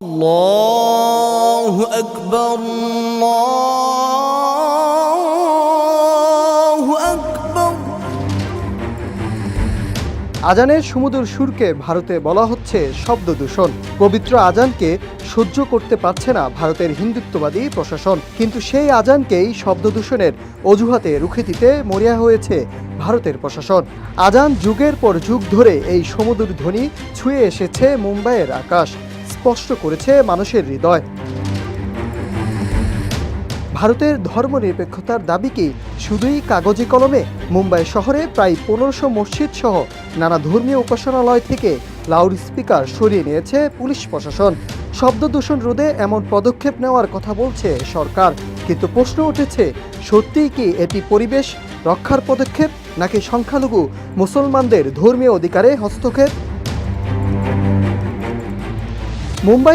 আল্লাহু আকবার, আল্লাহু আকবার। আজানের সুমধুর সুরকে ভারতে বলা হচ্ছে শব্দ দূষণ। পবিত্র আজানকে সহ্য করতে পারছে না ভারতের হিন্দুত্ববাদী প্রশাসন, কিন্তু সেই আজানকেই শব্দ দূষণের অজুহাতে রুখে দিতে মরিয়া হয়েছে ভারতের প্রশাসন। আজান যুগের পর যুগ ধরে এই সমুদ্র ধ্বনি ছুঁয়ে এসেছে মুম্বাইয়ের আকাশ, স্পষ্ট করেছে মানুষের হৃদয়। ভারতের ধর্মনিরপেক্ষতার দাবি কি শুধুই কাগজে কলমে? মুম্বাই শহরে প্রায় 1500 মসজিদ সহ নানা ধর্মীয় উপাসনালয় থেকে লাউড স্পিকার সরিয়ে নিয়েছে পুলিশ প্রশাসন। শব্দ দূষণ রোধে এমন পদক্ষেপ নেওয়ার কথা বলছে সরকার, কিন্তু প্রশ্ন উঠেছে, সত্যিই কি এটি পরিবেশ রক্ষার পদক্ষেপ, নাকি সংখ্যালঘু মুসলমানদের ধর্মীয় অধিকারে হস্তক্ষেপ? মুম্বাই